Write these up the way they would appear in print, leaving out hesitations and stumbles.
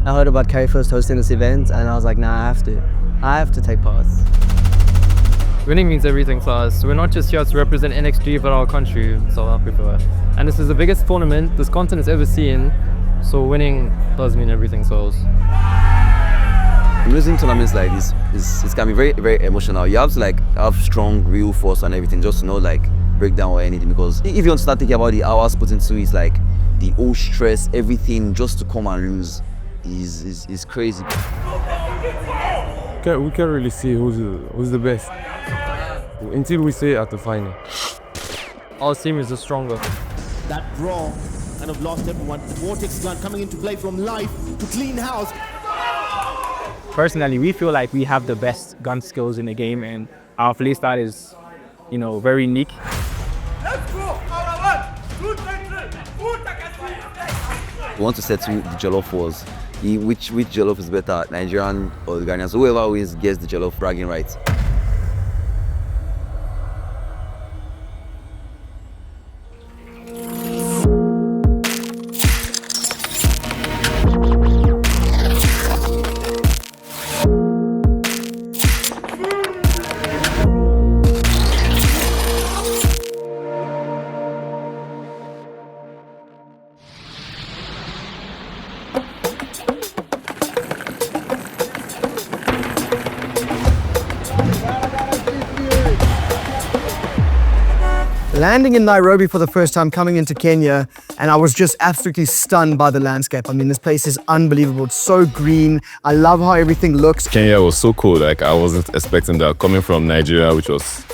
I heard about Carry1st hosting this event and I was like, nah, I have to take part. Winning means everything for us. We're not just here to represent NXG, but our country, South Africa. And this is the biggest tournament this continent's ever seen, so winning does mean everything to us. Losing tournaments like this it can be very, very emotional. You have to like have strong real force and everything just to know like break down or anything, because if you want to start thinking about the hours put into it, like the whole stress, everything just to come and lose is crazy. We can't really see who's the best until we see it at the final. Our team is the stronger. That draw kind of lost everyone. The Vortex gun coming into play from Live to clean house. Personally, we feel like we have the best gun skills in the game, and our playstyle is, very unique. We want to settle the jollof wars. Which jollof is better, Nigerian or the Ghanaians? Whoever always gets the jollof bragging rights. Landing in Nairobi for the first time, coming into Kenya, and I was just absolutely stunned by the landscape. I mean, this place is unbelievable. It's so green. I love how everything looks. Kenya was so cool. Like, I wasn't expecting that coming from Nigeria, which was,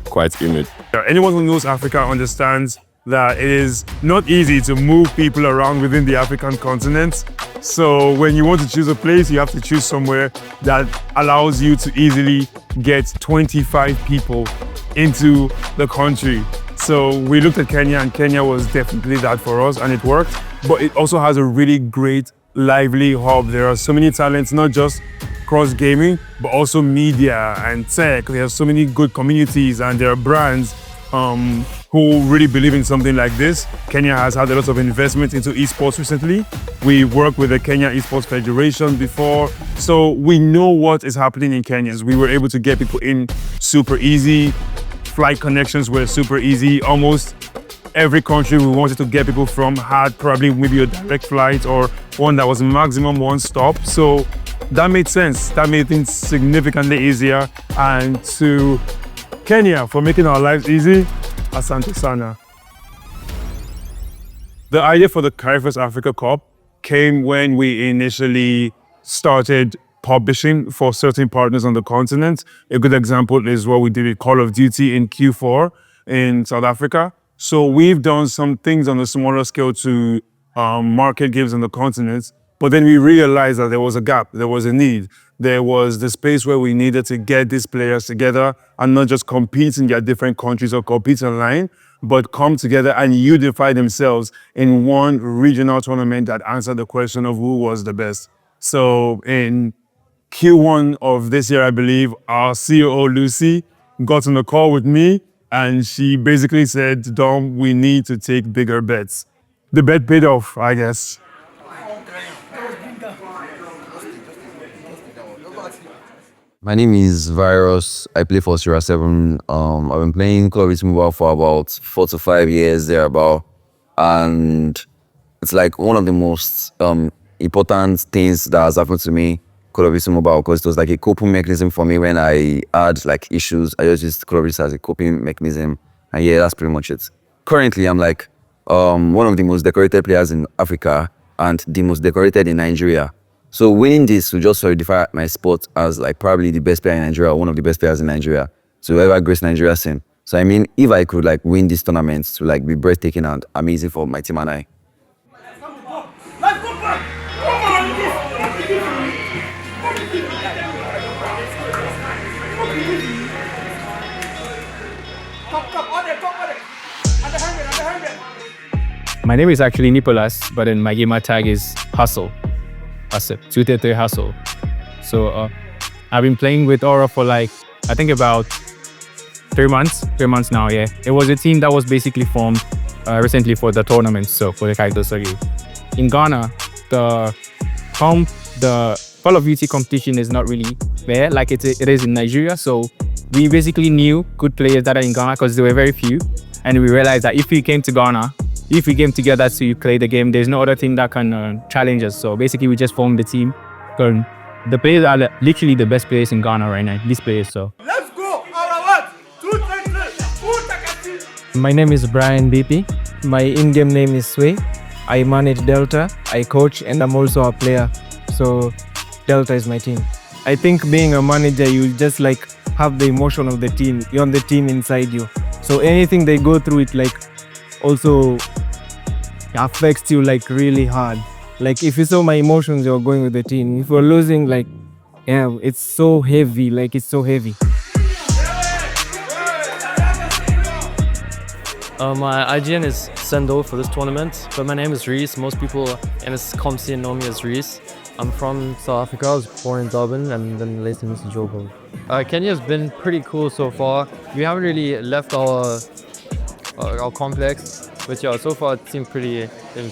quite humid. Anyone who knows Africa understands that it is not easy to move people around within the African continent. So when you want to choose a place, you have to choose somewhere that allows you to easily get 25 people into the country. So we looked at Kenya, and Kenya was definitely that for us, and it worked. But it also has a really great, lively hub. There are so many talents, not just cross gaming, but also media and tech. There are so many good communities, and there are brands who really believe in something like this. Kenya has had a lot of investment into esports recently. We worked with the Kenya Esports Federation before, so we know what is happening in Kenya. We were able to get people in super easy. Flight connections were super easy. Almost every country we wanted to get people from had probably maybe a direct flight or one that was maximum one stop. So that made sense. That made things significantly easier. And to Kenya for making our lives easy, asante sana. The idea for the Carry1st Africa Cup came when we initially started publishing for certain partners on the continent. A good example is what we did with Call of Duty in Q4 in South Africa. So we've done some things on a smaller scale to market games on the continent, but then we realized that there was a gap, there was a need. There was the space where we needed to get these players together and not just compete in their different countries or compete online, but come together and unify themselves in one regional tournament that answered the question of who was the best. So in Q1 of this year, I believe, our COO, Lucy, got on a call with me, and she basically said, Dom, we need to take bigger bets. The bet paid off, I guess. My name is Virus. I play for Sierra 7. I've been playing Call of Duty Mobile for about 4 to 5 years thereabout. And it's like one of the most important things that has happened to me, Call of Duty Mobile, because it was like a coping mechanism for me when I had like issues. I just used Call of Duty as a coping mechanism. And yeah, that's pretty much it. Currently, I'm like one of the most decorated players in Africa and the most decorated in Nigeria. So winning this will just solidify my spot as like probably the best player in Nigeria, or one of the best players in Nigeria to ever grace Nigeria scene. So I mean, if I could like win this tournament to like be breathtaking and amazing for my team and I. My name is actually Nicholas, but then my gamer tag is Hustle. Hustle, 233 Hustle. So I've been playing with Aura for like, I think about 3 months. 3 months now, yeah. It was a team that was basically formed recently for the tournament, so for the Carry1st. In Ghana, the the Call of Duty competition is not really fair like it is in Nigeria. So we basically knew good players that are in Ghana because there were very few. And we realized that if we came to Ghana, if we came together to play the game, there's no other team that can challenge us. So basically we just formed the team. The players are literally the best players in Ghana right now, these players. So Let's go! Our 1, 2, 3, My name is Brian BP. My in-game name is Sway. I manage Delta, I coach, and I'm also a player. So Delta is my team. I think being a manager, you just like have the emotion of the team. You're on the team inside you. So anything they go through, it like also affects you like really hard. Like if you saw my emotions, you're going with the team. If we're losing, like, yeah, it's so heavy. Like it's so heavy. My IGN is Sendo for this tournament, but my name is Reese. Most people in this comp scene know me as Reese. I'm from South Africa. I was born in Durban and then raised in Mr. Joburg. Kenya's been pretty cool so far. We haven't really left our complex, but yeah, so far it seemed pretty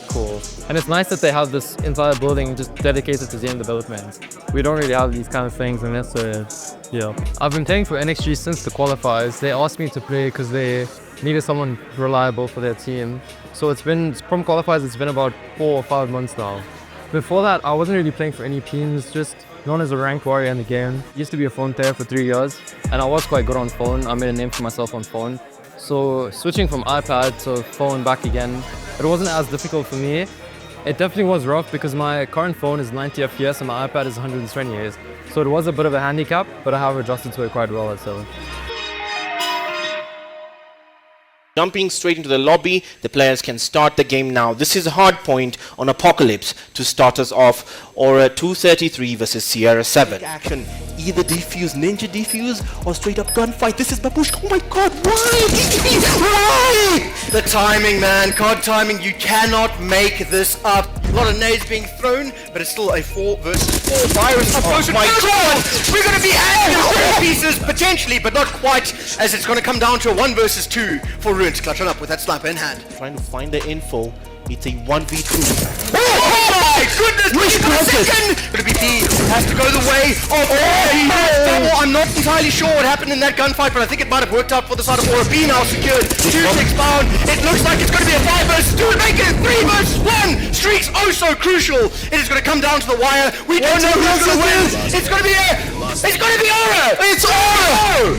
cool. And it's nice that they have this entire building just dedicated to game development. We don't really have these kind of things unless, yeah. I've been playing for NXG since the qualifiers. They asked me to play because they needed someone reliable for their team. So it's been, from qualifiers, it's been about 4 or 5 months now. Before that, I wasn't really playing for any teams, just known as a ranked warrior in the game. Used to be a phone player for 3 years, and I was quite good on phone. I made a name for myself on phone. So switching from iPad to phone back again, it wasn't as difficult for me. It definitely was rough because my current phone is 90 FPS and my iPad is 120 FPS. So it was a bit of a handicap, but I have adjusted to it quite well at 7. Jumping straight into the lobby, the players can start the game now. This is a hard point on Apocalypse to start us off. Aura 233 versus Sierra 7. Action, either defuse, ninja defuse, or straight up gunfight. This is Babushka. Oh my god, why? Why? The timing, man, COD timing. You cannot make this up. A lot of nades being thrown, but it's still a 4 versus 4 virus. Oh my god! We're gonna be adding 4 pieces potentially, but not quite, as it's gonna come down to a 1 versus 2 for Ruins clutching up with that sniper in hand. Trying to find the info. It's a 1v2. Oh my goodness! Which second? Gonna be D. Has to go the way of double. I'm not entirely sure what happened in that gunfight, but I think it might have worked out for the side of Aura. B now secured. 2-6 bound. It looks like it's gonna be a 5 versus 2. Make it 3 versus 1. Streaks oh so crucial. It is gonna come down to the wire. We don't know who's gonna win. It's gonna be Aura. It's Aura.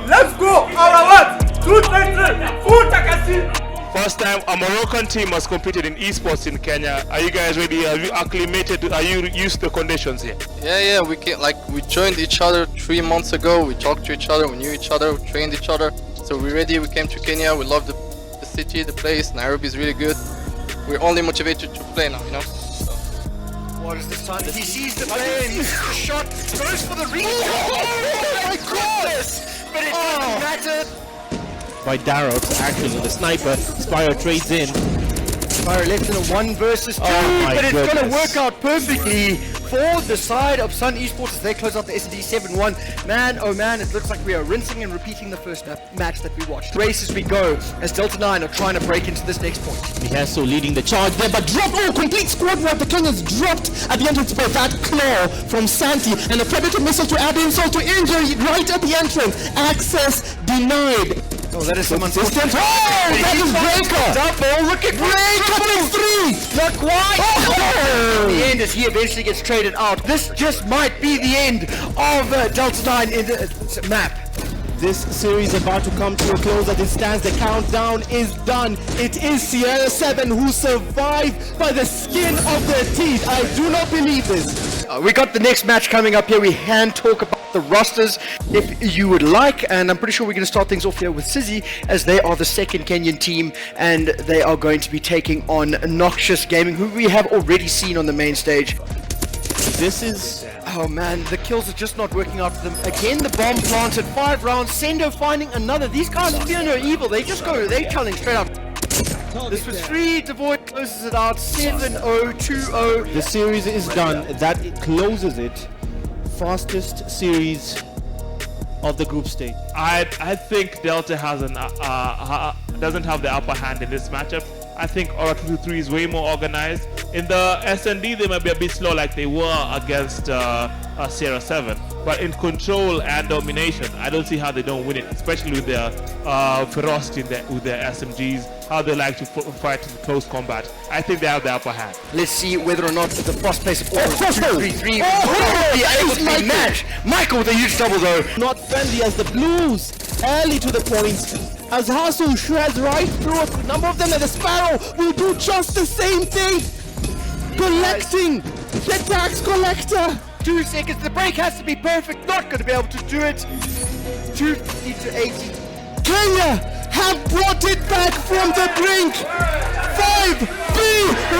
Let's go! Our 1, 2, 3, full Takasi! First time a Moroccan team has competed in esports in Kenya. Are you guys ready? Are you acclimated? Are you used to the conditions here? Yeah, we joined each other 3 months ago. We talked to each other, we knew each other, we trained each other. So we're ready. We came to Kenya. We love the city, the place. Nairobi is really good. We're only motivated to play now, you know. What is this time? He sees the play, he sees the shot, goes for the reach. Oh my goodness! But it doesn't matter. By Darox, actually the sniper. Spyro trades in. Spyro left in a 1 versus 2, but it's going to work out perfectly for the side of Sun Esports as they close out the S&D 7-1. Man, oh man, it looks like we are rinsing and repeating the first match that we watched. Race as we go, as Delta 9 are trying to break into this next point. Mihaso leading the charge there, but complete squad wipe. The Kenyans dropped at the entrance by that claw from Santi, and a Predator missile to add insult to injury right at the entrance. Access denied. Oh, that is some unfortunate. Oh, that is Breaker! Double, look at Breaker 3! Not quite! Oh. The end as he eventually gets traded out. This just might be the end of Delta 9 in the map. This series about to come to a close as it stands. The countdown is done. It is Sierra 7 who survived by the skin of their teeth. I do not believe this. We got the next match coming up here. We can talk about the rosters if you would like, and I'm pretty sure we're going to start things off here with Sizzy, as they are the second Kenyan team and they are going to be taking on Noxious Gaming, who we have already seen on the main stage. This is... Oh man, the kills are just not working out for them. Again, the bomb planted, 5 rounds, Sendo finding another. These guys fear no evil, they just go, they challenge straight up. This was 3, Devoid closes it out, 7-0, 2-0. The series is done, that closes it. Fastest series of the group stage. I think Delta has doesn't have the upper hand in this matchup. I think Aura 223 is way more organized. In the S&D, they might be a bit slow like they were against Sierra 7. But in control and domination, I don't see how they don't win it, especially with their ferocity with their SMGs, how they like to fight in close combat. I think they have the upper hand. Let's see whether or not the fast pace of Aura 233 will be able to be matched. Michael with a huge double though. Not friendly as the Blues early to the point. As Hasu shreds right through a number of them, and the Sparrow will do just the same thing. Collecting the tax collector. 2 seconds, the break has to be perfect, not going to be able to do it. 250 to 80. Kenya have brought it back from the brink. 5, 3, 1.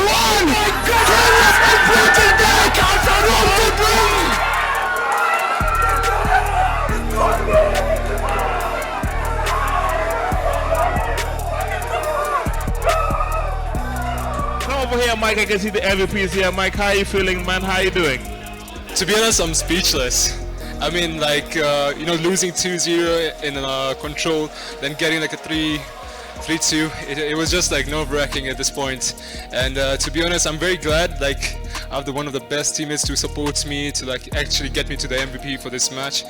Oh my God! Kenya have brought it back from the brink. Come over here, Mike. I can see the MVPs here. Mike, how are you feeling, man? How are you doing? To be honest, I'm speechless. I mean, like, losing 2-0 in control, then getting like a 3-2, it was just like nerve-wracking at this point. And to be honest, I'm very glad, like, I have one of the best teammates to support me, to like actually get me to the MVP for this match.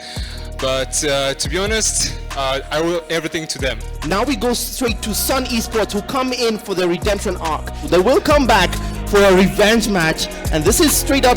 But to be honest, I owe everything to them. Now we go straight to Sun Esports, who come in for the redemption arc. They will come back for a revenge match, and this is straight up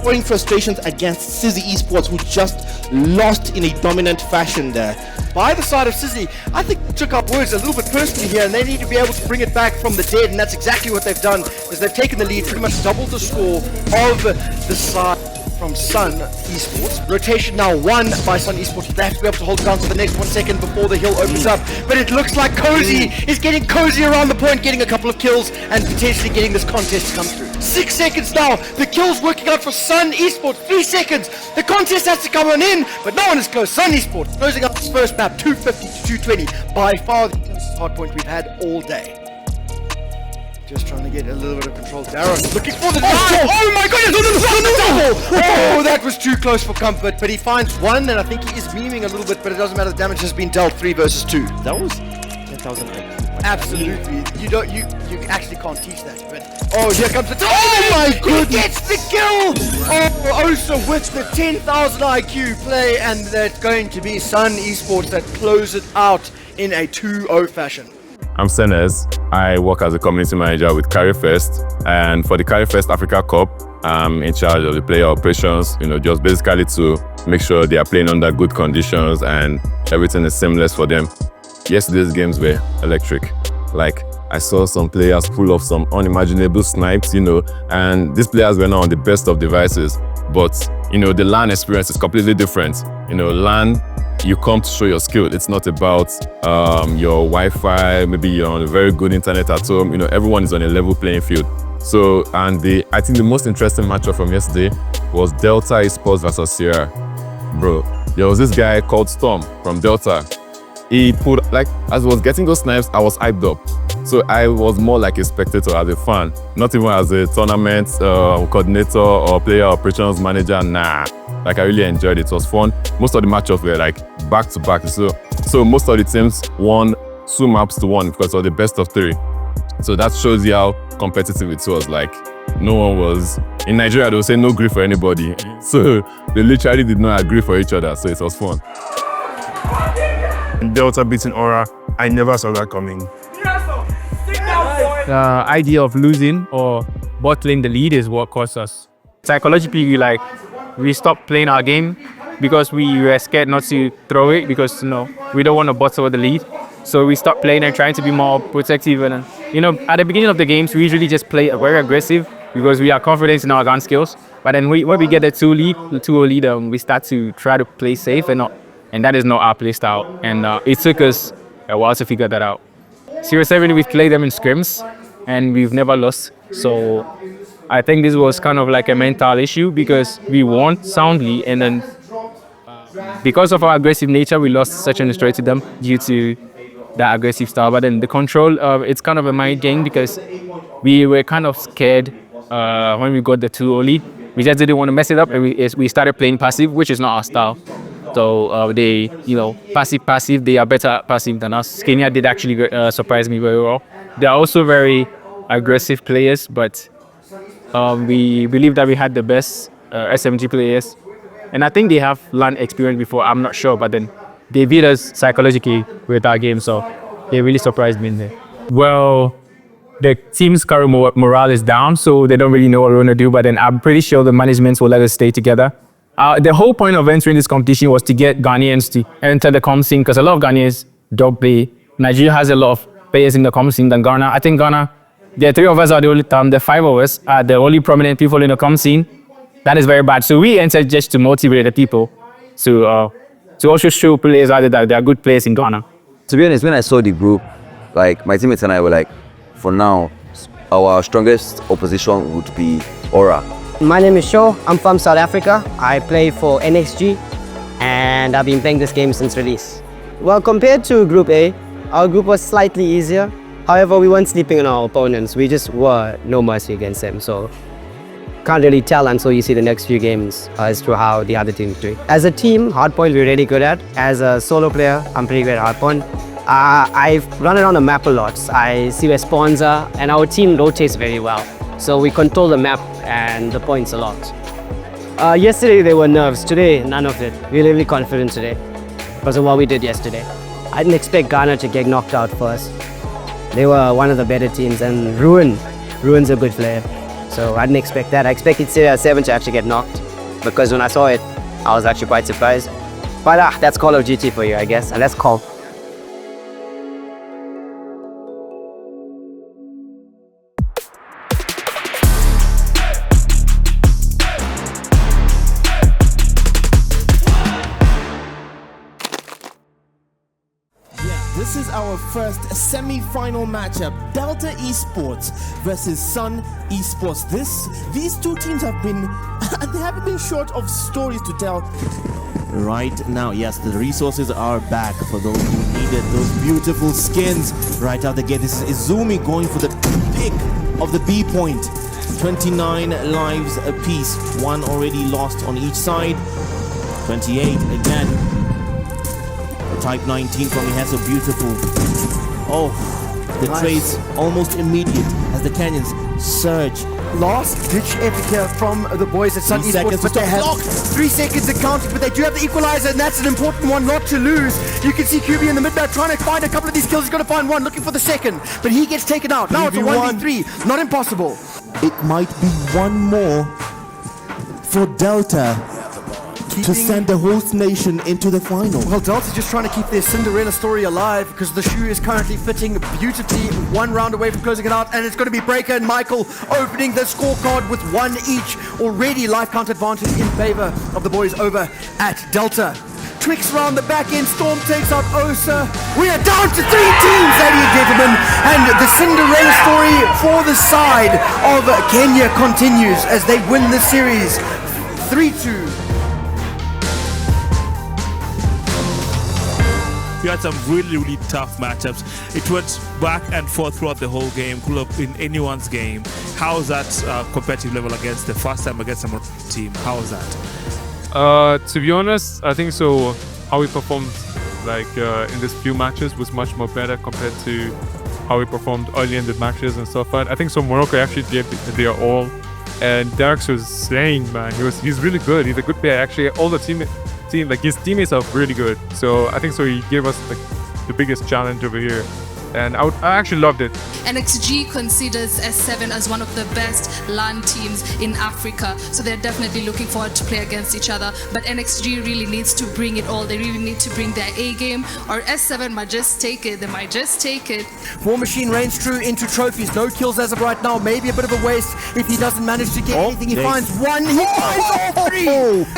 pouring frustrations against Sizzy Esports, who just lost in a dominant fashion there. By the side of Sizzy, I think they took up words a little bit personally here, and they need to be able to bring it back from the dead, and that's exactly what they've done, is they've taken the lead, pretty much doubled the score of the side from Sun Esports. Rotation now won by Sun Esports. They have to be able to hold down for the next 1 second before the hill opens up. But it looks like Cozy is getting cozy around the point, getting a couple of kills and potentially getting this contest to come through. 6 seconds now. The kill's working out for Sun Esports. 3 seconds. The contest has to come on in, but no one is close. Sun Esports closing up this first map, 250 to 220. By far the closest hardpoint we've had all day. Just trying to get a little bit of control. Darren looking for the double. Oh my goodness! Oh, that was too close for comfort. But he finds one, and I think he is memeing a little bit. But it doesn't matter. The damage has been dealt. 3 versus 2. That was 10,000 IQ. Absolutely. You actually can't teach that. But oh, here comes the. Oh my goodness! He gets the kill. Oh, Osa with the 10,000 IQ play, and that's going to be Sun Esports that close it out in a 2-0 fashion. I'm Senes. I work as a community manager with Carry1st, and for the Carry1st Africa Cup, I'm in charge of the player operations, just basically to make sure they are playing under good conditions and everything is seamless for them. Yesterday's games were electric. Like, I saw some players pull off some unimaginable snipes, and these players were not on the best of devices, but, the LAN experience is completely different. LAN, you come to show your skill. It's not about your Wi-Fi, maybe you're on a very good internet at home. Everyone is on a level playing field. So, and I think the most interesting matchup from yesterday was Delta Esports versus Sierra. Bro, there was this guy called Storm from Delta. He put, like, as I was getting those snipes, I was hyped up. So I was more like a spectator as a fan, not even as a tournament coordinator or player operations manager. Nah, like I really enjoyed it. It was fun. Most of the matchups were like back to back. So most of the teams won 2 maps to 1 because of the best of 3. So that shows you how competitive it was. Like, no one was in Nigeria. They would say no grief for anybody. So they literally did not agree for each other. So it was fun. Delta beating Aura, I never saw that coming. The idea of losing or bottling the lead is what caused us. Psychologically, we stopped playing our game because we were scared not to throw it because, we don't want to bottle the lead. So we stopped playing and trying to be more protective. And, at the beginning of the games, we usually just play very aggressive because we are confident in our gun skills. But then when we get the 2-0 lead, we start to try to play safe and that is not our play style. And it took us a while to figure that out. Sierra 7, we've played them in scrims and we've never lost. So I think this was kind of like a mental issue because we won soundly and then because of our aggressive nature, we lost such an destroy to them due to that aggressive style. But then the control, it's kind of a mind game because we were kind of scared when we got the 2-0 lead. We just didn't want to mess it up and we started playing passive, which is not our style. So they, passive, they are better passive than us. Kenya did actually surprise me very well. They're also very aggressive players, but we believe that we had the best SMG players. And I think they have LAN experience before, I'm not sure, but then they beat us psychologically with our game, so they really surprised me in there. Well, the team's current morale is down, so they don't really know what we're going to do, but then I'm pretty sure the management will let us stay together. The whole point of entering this competition was to get Ghanaians to enter the comm scene, because a lot of Ghanaians don't play. Nigeria has a lot of players in the comm scene than Ghana. I think Ghana, the three of us are the only, the five of us are the only prominent people in the comm scene. That is very bad. So we entered just to motivate the people, to also show players out there that they are good players in Ghana. To be honest, when I saw the group, like my teammates and I were like, for now, our strongest opposition would be Aura. My name is Sho. I'm from South Africa. I play for NXG and I've been playing this game since release. Well, compared to Group A, our group was slightly easier. However, we weren't sleeping on our opponents. We just were no mercy against them. So can't really tell until you see the next few games as to how the other teams do. As a team, hardpoint we're really good at. As a solo player, I'm pretty good at hardpoint. I've run around the map a lot. I see where spawns are, and our team rotates very well. So we control the map and the points a lot. Yesterday there were nerves. Today, none of it. We're really confident today because of what we did yesterday. I didn't expect Ghana to get knocked out first. They were one of the better teams, and Ruin's a good player. So I didn't expect that. I expected CR7 to actually get knocked, because when I saw it, I was actually quite surprised. But that's Call of Duty for you, I guess, and that's Call. This is our first semi-final matchup, Delta Esports versus Sun Esports. These two teams have been, they haven't been short of stories to tell. Right now, yes, the resources are back for those who needed those beautiful skins. Right out the gate, this is Izumi going for the pick of the B point. 29 lives apiece, one already lost on each side. 28 again. Type 19 from he has a beautiful. Oh, the trades almost immediate as the Kenyans surge. Last ditch effort here from the boys at Sun Esports, but they have 3 seconds accounted, but they do have the equalizer, and that's an important one not to lose. You can see QB in the mid-back trying to find a couple of these kills. He's going to find one, looking for the second, but he gets taken out. Now it's a 1v3, not impossible. It might be one more for Delta to send the host nation into the final. Well, Delta's just trying to keep their Cinderella story alive because the shoe is currently fitting beautifully. 1 round away from closing it out, and it's going to be Breaker and Michael opening the scorecard with 1 each. Already life count advantage in favor of the boys over at Delta. Twix round the back end, Storm takes out Osa. We are down to 3 teams, ladies and gentlemen, and the Cinderella story for the side of Kenya continues as they win the series 3-2. We had some really tough matchups. It went back and forth throughout the whole game, could have been anyone's game. How is that competitive level against the first time against some team? How is that? To be honest, I think so. How we performed in these few matches was much more better compared to how we performed early in the matches and stuff. But I think so Morocco actually gave their all, and Dax was slaying, man. He's really good. He's a good player. Actually, all the his teammates are really good. So I think so he gave us the biggest challenge over here. And I actually loved it. NXG considers S7 as one of the best LAN teams in Africa, so they're definitely looking forward to play against each other. But NXG really needs to bring it all. They really need to bring their A game, or S7 might just take it. They might just take it. War Machine reigns true into trophies. No kills as of right now. Maybe a bit of a waste if he doesn't manage to get anything. He finds 1. He finds all 3.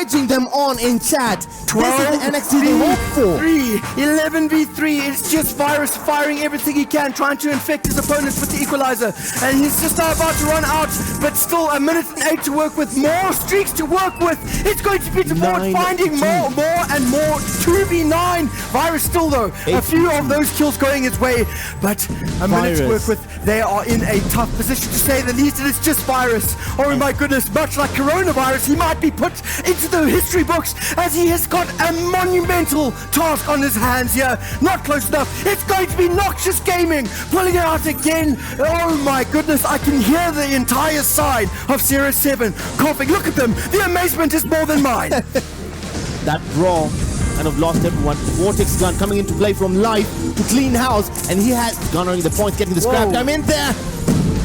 Edging them on in chat. 12 this is the NXT they hope for. 3. 11v3. It's just Virus firing everything he can, trying to infect his opponents with the equalizer, and he's just about to run out, but still 1 minute and 8 to work with. More streaks to work with. It's going to be Devon finding more and more. 2v9. Virus still though, a few of those kills going his way, but a minute to work with. They are in a tough position to say the least, and it's just Virus. Oh my goodness, much like coronavirus, he might be put into the history books as he has got a monumental task on his hands here. Not close enough. It's going to be Noxious Noxious Gaming pulling it out again. Oh my goodness, I can hear the entire side of Sierra 7 coughing. Look at them. The amazement is more than mine. That brawl kind of lost everyone. Vortex gun coming into play from Live to clean house, and he had garnering the points, getting the scrap time in there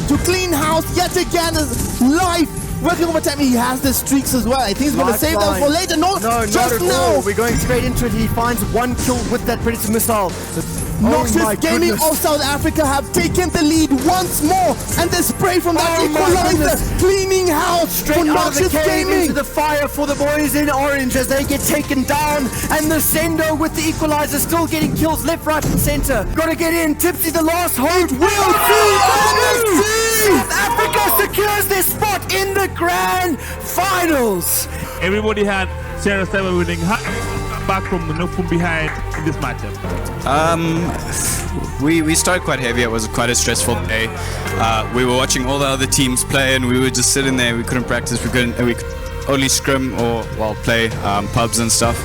to clean house yet again. Live working overtime. He has the streaks as well. I think he's going to save them for later. No, not just at now. all. We're going straight into it. He finds one kill with that Predator missile. Noxious Gaming of South Africa have taken the lead once more, and the spray from that equalizer, cleaning house straight for out of the Noxious cave Gaming. into the fire for the boys in orange as they get taken down, and the Sendo with the equalizer still getting kills left, right, and center. Gotta get in. Tipsy, the last hope. Will South Africa secures their spot in the grand finals. Everybody had Sierra 7 winning back from behind in this matchup. We started quite heavy. It was quite a stressful day. We were watching all the other teams play, and we were just sitting there. We couldn't practice. We could only scrim or play pubs and stuff.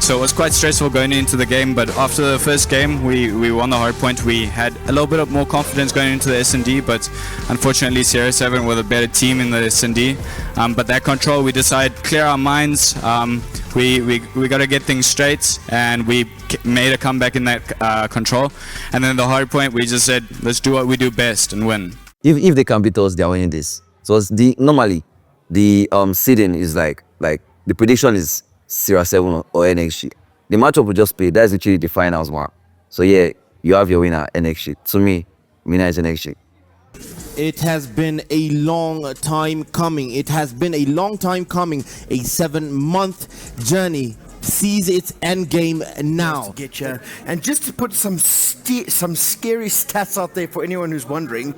So it was quite stressful going into the game. But after the first game, we won the hard point. We had a little bit of more confidence going into the S&D, but unfortunately Sierra 7 were the better team in the S&D. But that control, we decided clear our minds. We got to get things straight, and we made a comeback in that control. And then the hard point, we just said, let's do what we do best and win. If they can beat us, they are winning this. So normally the seeding is like the prediction is Sierra 7 or NXG. The matchup we just played, that's literally the finals one. So yeah, you have your winner, NXG. To me, winner is NXG. It has been a long time coming. It has been a long time coming. A 7-month journey sees its end game now. Get you. And just to put some scary stats out there for anyone who's wondering,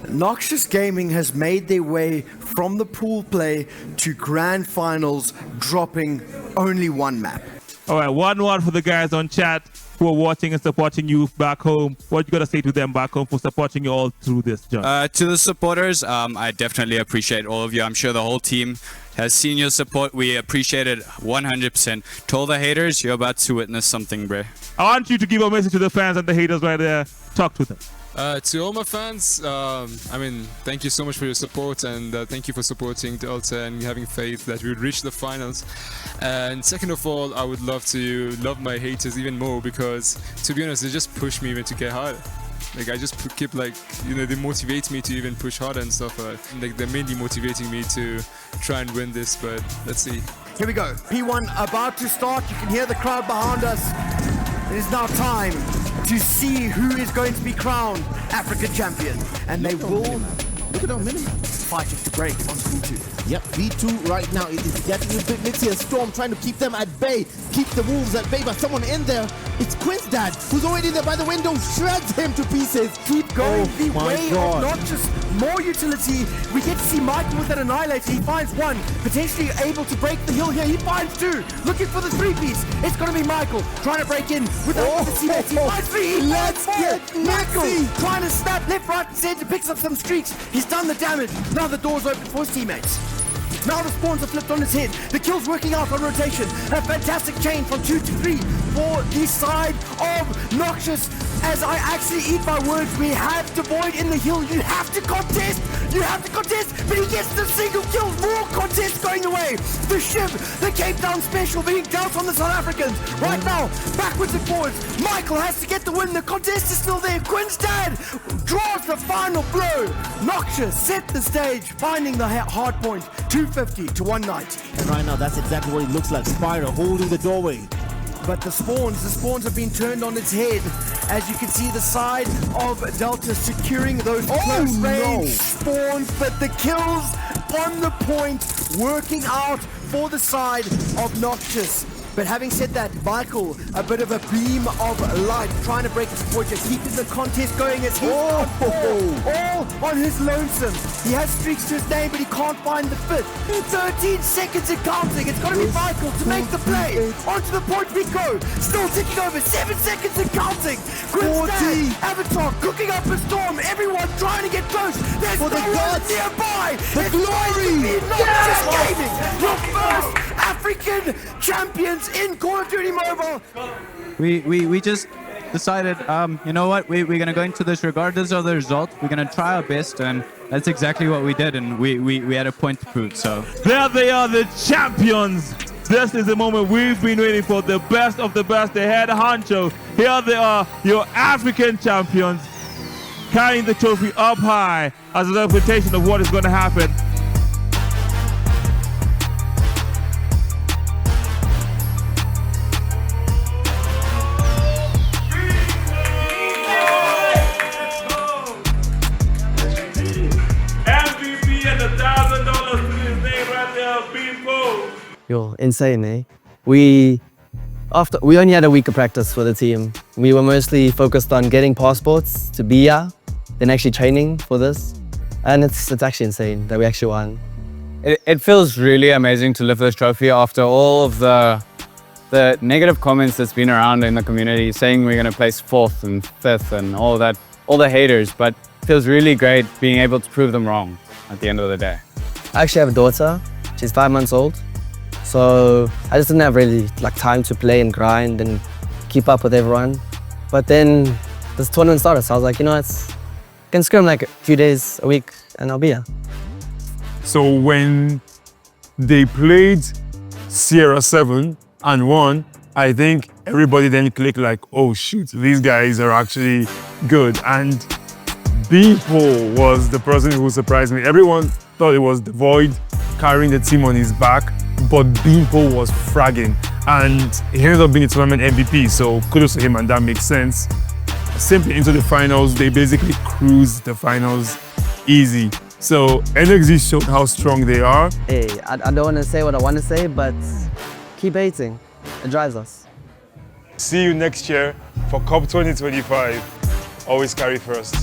Noxious Gaming has made their way from the pool play to grand finals, dropping only one map. All right, 1-1 for the guys on chat who are watching and supporting you back home. What you got to say to them back home for supporting you all through this journey? To the supporters, I definitely appreciate all of you. I'm sure the whole team has seen your support. We appreciate it 100%. To all the haters, you're about to witness something, bro. I want you to give a message to the fans and the haters right there. Talk to them. To all my fans, thank you so much for your support, and thank you for supporting Delta and having faith that we would reach the finals. And second of all, I would love to love my haters even more, because to be honest, they just push me even to get harder. Like, I just keep they motivate me to even push harder and stuff. They're mainly motivating me to try and win this, but let's see. Here we go. P1 about to start. You can hear the crowd behind us. It is now time to see who is going to be crowned African champion. And they will look at our minimum. Fighting to break on V2. Yep, V2 right now. It is getting a bit mixy. Storm trying to keep them at bay, keep the Wolves at bay, but someone in there. It's Quinn's dad, who's already there by the window, shreds him to pieces. Keep going the way of not just more utility. We get to see Michael with that Annihilator. He finds one, potentially able to break the hill here. He finds two, looking for the three-piece. It's going to be Michael trying to break in with the teammates. He finds three. Let's get Michael trying to snap left, right, and center, picks up some streaks. He's done the damage. Now the door's open for his teammates. Now the spawns are flipped on his head. The kill's working out on rotation. A fantastic chain from 2 to 3 for the side of Noxious. As I actually eat my words, we have Devoid in the hill. You have to contest. You have to contest. But he gets the single kill. More contest going away. The Shiv, the Cape Town special being dealt on the South Africans. Right now, backwards and forwards. Michael has to get the win. The contest is still there. Quinn's dad draws the final blow. Noxious set the stage, finding the hard point. 250 to 190. And right now, that's exactly what it looks like. Spyro holding the doorway. But the spawns have been turned on its head. As you can see, the side of Delta securing those close range spawns, but the kills on the point working out for the side of Noxious. But having said that, Michael, a bit of a beam of light, trying to break his point, keeping the contest going as he's all on his lonesome. He has streaks to his name, but he can't find the fifth. 13 seconds and counting. It's got to be Michael to make the play. Onto the point we go. Still ticking over. 7 seconds and counting. Quinn's Avatar cooking up a storm. Everyone trying to get close. There's no one nearby. The glory. Noxious Gaming, your first African champions in Call of Duty Mobile. We just decided, you know what, we're going to go into this regardless of the result. We're going to try our best, and that's exactly what we did, and we had a point to prove. So there they are, the champions. This is the moment we've been waiting for, the best of the best, the head honcho. Here they are, your African champions, carrying the trophy up high as a representation of what is going to happen. MVP and $1,000 to his name right there, Beanpole. Yo, insane, eh? We only had a week of practice for the team. We were mostly focused on getting passports to be here, then actually training for this. And it's actually insane that we actually won. It feels really amazing to lift this trophy after all of the negative comments that's been around in the community saying we're going to place 4th and 5th and all that, all the haters, but it feels really great being able to prove them wrong at the end of the day. I actually have a daughter. She's 5 months old. So I just didn't have really time to play and grind and keep up with everyone. But then this tournament started, so I was like, you know what, I can scrim a few days a week and I'll be here. So when they played Sierra 7 and won, I think everybody then clicked oh shoot, these guys are actually good. And Beanpole was the person who surprised me. Everyone thought it was the Void carrying the team on his back, but Beanpole was fragging, and he ended up being a tournament MVP, so kudos to him, and that makes sense. Simply into the finals, they basically cruised the finals easy. So NXG showed how strong they are. Hey, I don't want to say what I want to say, but keep hating. It drives us. See you next year for Cup 2025. Always carry first.